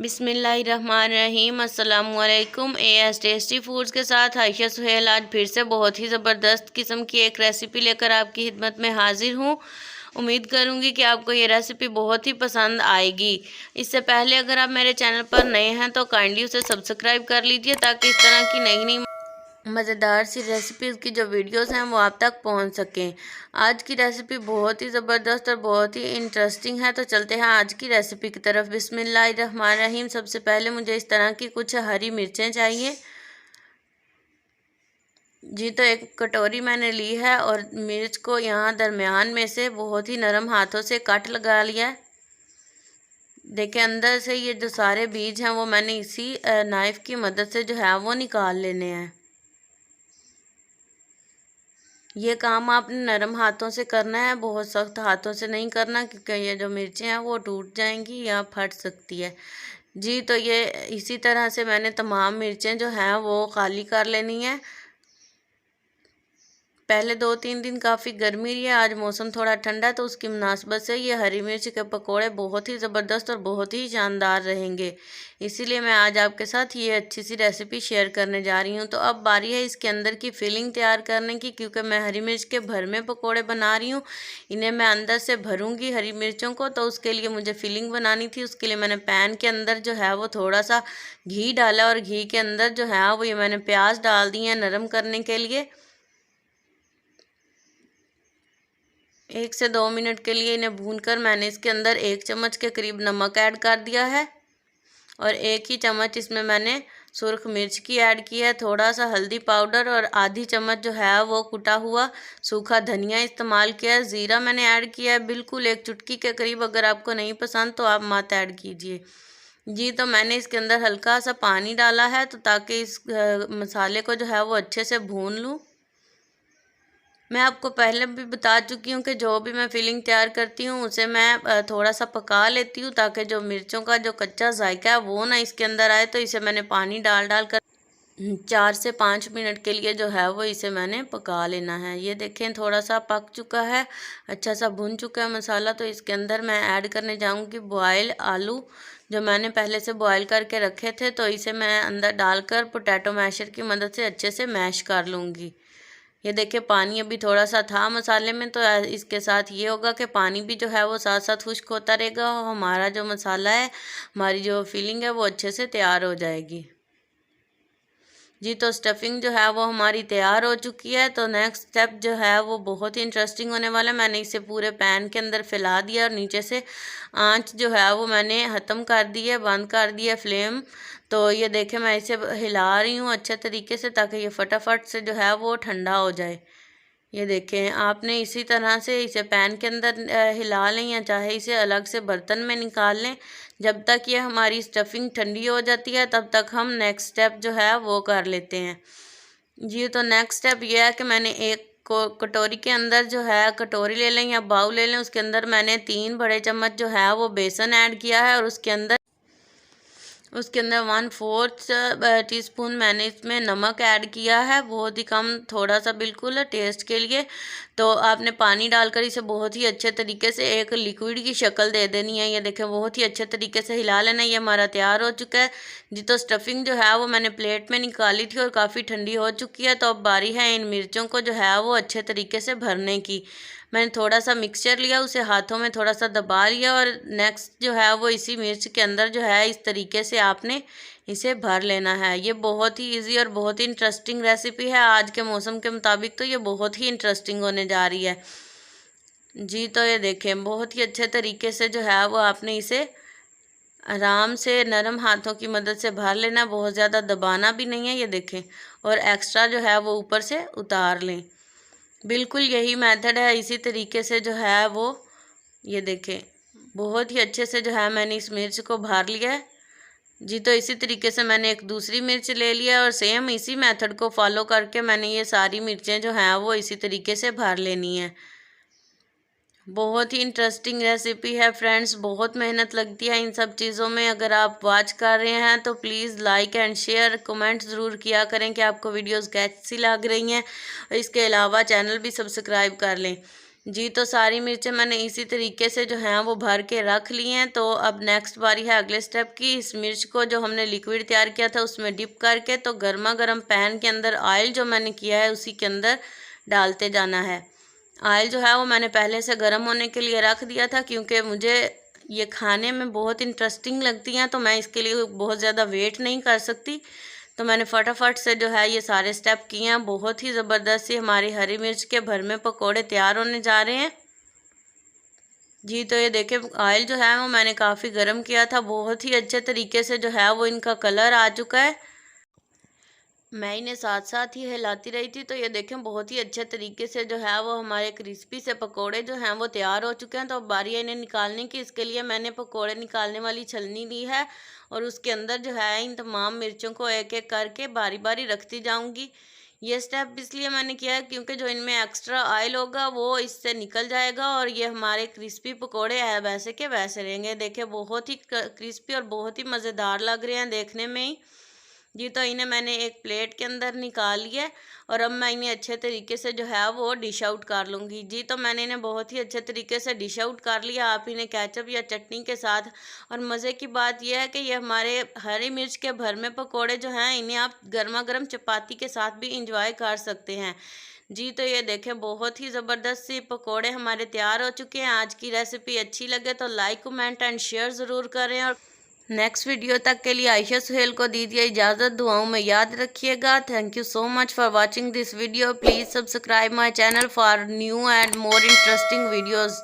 बिस्मिल्लाहिर्रहमानिर्रहीम अस्सलामुअलैकुम। As tasty foods के साथ आयशा सुहेल आज फिर से बहुत ही ज़बरदस्त किस्म की एक रेसिपी लेकर आपकी खिदमत में हाजिर हूँ। उम्मीद करूँगी कि आपको ये रेसिपी बहुत ही पसंद आएगी। इससे पहले अगर आप मेरे चैनल पर नए हैं तो काइंडली उसे सब्सक्राइब कर लीजिए ताकि इस तरह की नई नई मज़ेदार सी रेसिपीज़ की जो वीडियोस हैं वो आप तक पहुंच सकें। आज की रेसिपी बहुत ही ज़बरदस्त और बहुत ही इंटरेस्टिंग है, तो चलते हैं आज की रेसिपी की तरफ। बिस्मिल्लाहिर्रहमानिर्रहीम। सबसे पहले मुझे इस तरह की कुछ हरी मिर्चें चाहिए जी। तो एक कटोरी मैंने ली है और मिर्च को यहाँ दरमियान में से बहुत ही नरम हाथों से कट लगा लिया है। देखिए अंदर से ये जो सारे बीज हैं वो मैंने इसी नाइफ़ की मदद से जो है वो निकाल लेने हैं। ये काम आपने नरम हाथों से करना है, बहुत सख्त हाथों से नहीं करना, क्योंकि ये जो मिर्चें हैं वो टूट जाएंगी या फट सकती है जी। तो ये इसी तरह से मैंने तमाम मिर्चें जो हैं वो खाली कर लेनी है। पहले 2-3 दिन काफ़ी गर्मी रही है, आज मौसम थोड़ा ठंडा, तो उसकी मुनासबत से ये हरी मिर्च के पकोड़े बहुत ही ज़बरदस्त और बहुत ही शानदार रहेंगे। इसीलिए मैं आज आपके साथ ये अच्छी सी रेसिपी शेयर करने जा रही हूँ। तो अब बारी है इसके अंदर की फिलिंग तैयार करने की, क्योंकि मैं हरी मिर्च के भरमे पकोड़े बना रही हूँ। इन्हें मैं अंदर से भरूँगी हरी मिर्चों को, तो उसके लिए मुझे फिलिंग बनानी थी। उसके लिए मैंने पैन के अंदर जो है वो थोड़ा सा घी डाला और घी के अंदर जो है वो ये मैंने प्याज डाल दी हैं नरम करने के लिए। 1 से 2 मिनट के लिए इन्हें भूनकर मैंने इसके अंदर 1 चम्मच के करीब नमक ऐड कर दिया है और 1 ही चम्मच इसमें मैंने सुर्ख मिर्च की ऐड की है, थोड़ा सा हल्दी पाउडर और आधी चम्मच जो है वो कुटा हुआ सूखा धनिया इस्तेमाल किया है। ज़ीरा मैंने ऐड किया है बिल्कुल 1 चुटकी के करीब। अगर आपको नहीं पसंद तो आप मत ऐड कीजिए जी। तो मैंने इसके अंदर हल्का सा पानी डाला है तो ताकि इस मसाले को जो है वो अच्छे से भून लूँ। मैं आपको पहले भी बता चुकी हूँ कि जो भी मैं फिलिंग तैयार करती हूँ उसे मैं थोड़ा सा पका लेती हूँ, ताकि जो मिर्चों का जो कच्चा जायका है वो ना इसके अंदर आए। तो इसे मैंने पानी डाल डाल कर 4 से 5 मिनट के लिए जो है वो इसे मैंने पका लेना है। ये देखें थोड़ा सा पक चुका है, अच्छा सा भुन चुका है मसाला। तो इसके अंदर मैं ऐड करने जाऊँगी बॉयल आलू, जो मैंने पहले से बॉयल करके रखे थे। तो इसे मैं अंदर डालकर पोटैटो मैशर की मदद से अच्छे से मैश कर लूँगी। ये देखिए पानी अभी थोड़ा सा था मसाले में, तो इसके साथ ये होगा कि पानी भी जो है वो साथ साथ खुश्क होता रहेगा और हमारा जो मसाला है, हमारी जो फिलिंग है वो अच्छे से तैयार हो जाएगी जी। तो स्टफिंग जो है वो हमारी तैयार हो चुकी है। तो नेक्स्ट स्टेप जो है वो बहुत ही इंटरेस्टिंग होने वाला है। मैंने इसे पूरे पैन के अंदर फैला दिया और नीचे से आंच जो है वो मैंने ख़त्म कर दी है, बंद कर दिया फ्लेम। तो ये देखें मैं इसे हिला रही हूँ अच्छे तरीके से, ताकि ये फटाफट से जो है वो ठंडा हो जाए। ये देखें आपने इसी तरह से इसे पैन के अंदर हिला लें या चाहे इसे अलग से बर्तन में निकाल लें। जब तक ये हमारी स्टफिंग ठंडी हो जाती है तब तक हम नेक्स्ट स्टेप जो है वो कर लेते हैं जी। तो नेक्स्ट स्टेप ये है कि मैंने एक कटोरी के अंदर जो है, कटोरी ले लें या बाउल ले लें, उसके अंदर मैंने 3 बड़े चम्मच जो है वो बेसन ऐड किया है और उसके अंदर 1/4 टीस्पून मैंने इसमें नमक ऐड किया है, बहुत ही कम, थोड़ा सा बिल्कुल टेस्ट के लिए। तो आपने पानी डालकर इसे बहुत ही अच्छे तरीके से एक लिक्विड की शक्ल दे देनी है। ये देखें बहुत ही अच्छे तरीके से हिला लेना। ये हमारा तैयार हो चुका है जी। तो स्टफिंग जो है वो मैंने प्लेट में निकाली थी और काफ़ी ठंडी हो चुकी है। तो अब बारी है इन मिर्चों को जो है वो अच्छे तरीके से भरने की। मैंने थोड़ा सा मिक्सचर लिया, उसे हाथों में थोड़ा सा दबा लिया और नेक्स्ट जो है वो इसी मिर्च के अंदर जो है इस तरीके से आपने इसे भर लेना है। ये बहुत ही इजी और बहुत ही इंटरेस्टिंग रेसिपी है। आज के मौसम के मुताबिक तो ये बहुत ही इंटरेस्टिंग होने जा रही है जी। तो ये देखें बहुत ही अच्छे तरीके से जो है वो आपने इसे आराम से नरम हाथों की मदद से भर लेना, बहुत ज़्यादा दबाना भी नहीं है। ये देखें और एक्स्ट्रा जो है वो ऊपर से उतार लें। बिल्कुल यही मेथड है, इसी तरीके से जो है वो ये देखें बहुत ही अच्छे से जो है मैंने इस मिर्च को भर लिया है जी। तो इसी तरीके से मैंने एक दूसरी मिर्च ले लिया और सेम इसी मेथड को फॉलो करके मैंने ये सारी मिर्चें जो हैं वो इसी तरीके से भर लेनी है। बहुत ही इंटरेस्टिंग रेसिपी है फ्रेंड्स, बहुत मेहनत लगती है इन सब चीज़ों में। अगर आप वॉच कर रहे हैं तो please like and share comment ज़रूर किया करें कि आपको वीडियोस कैसी लग रही हैं, और इसके अलावा चैनल भी सब्सक्राइब कर लें जी तो सारी मिर्चें मैंने इसी तरीके से जो हैं वो भर के रख ली हैं। तो अब नेक्स्ट बारी है अगले स्टेप की। इस मिर्च को जो हमने लिक्विड तैयार किया था उसमें डिप करके तो गर्मा गर्म पैन के अंदर ऑयल जो मैंने किया है उसी के अंदर डालते जाना है। ऑयल जो है वो मैंने पहले से गर्म होने के लिए रख दिया था, क्योंकि मुझे ये खाने में बहुत इंटरेस्टिंग लगती हैं तो मैं इसके लिए बहुत ज़्यादा वेट नहीं कर सकती। तो मैंने फटाफट से जो है ये सारे स्टेप किए हैं। बहुत ही ज़बरदस्त सी हमारी हरी मिर्च के भरमे पकोड़े तैयार होने जा रहे हैं। जी तो ये देखिए ऑयल जो है वो मैंने काफ़ी गर्म किया था। बहुत ही अच्छे तरीके से जो है वो इनका कलर आ चुका है। मैं इन्हें साथ साथ ही हिलाती रही थी। तो ये देखें बहुत ही अच्छे तरीके से जो है वो हमारे क्रिस्पी से पकोड़े जो हैं वो तैयार हो चुके हैं। तो अब बारी है इन्हें निकालने की। इसके लिए मैंने पकोड़े निकालने वाली छलनी ली है और उसके अंदर जो है इन तमाम मिर्चों को एक एक करके बारी बारी रखती जाऊंगी। ये स्टेप इसलिए मैंने किया है क्योंकि जो इनमें एक्स्ट्रा ऑयल होगा वो इससे निकल जाएगा और ये हमारे क्रिस्पी पकोड़े है वैसे के वैसे रहेंगे। देखिए बहुत ही क्रिस्पी और बहुत ही मज़ेदार लग रहे हैं देखने में ही। जी तो इन्हें मैंने एक प्लेट के अंदर निकाल लिया और अब मैं इन्हें अच्छे तरीके से जो है वो डिश आउट कर लूँगी। जी तो मैंने इन्हें बहुत ही अच्छे तरीके से डिश आउट कर लिया। आप इन्हें केचप या चटनी के साथ, और मज़े की बात यह है कि ये हमारे हरी मिर्च के भरमे पकोड़े जो हैं इन्हें आप गर्मा गर्म चपाती के साथ भी इंजॉय कर सकते हैं। जी तो ये देखें बहुत ही ज़बरदस्त सी पकोड़े हमारे तैयार हो चुके हैं। आज की रेसिपी अच्छी लगे तो लाइक कमेंट एंड शेयर ज़रूर करें और नेक्स्ट वीडियो तक के लिए आयशा सुहेल को दीजिए इजाज़त। दुआओं में याद रखिएगा। Thank you so much for watching this video. Please subscribe my channel for new and more interesting videos.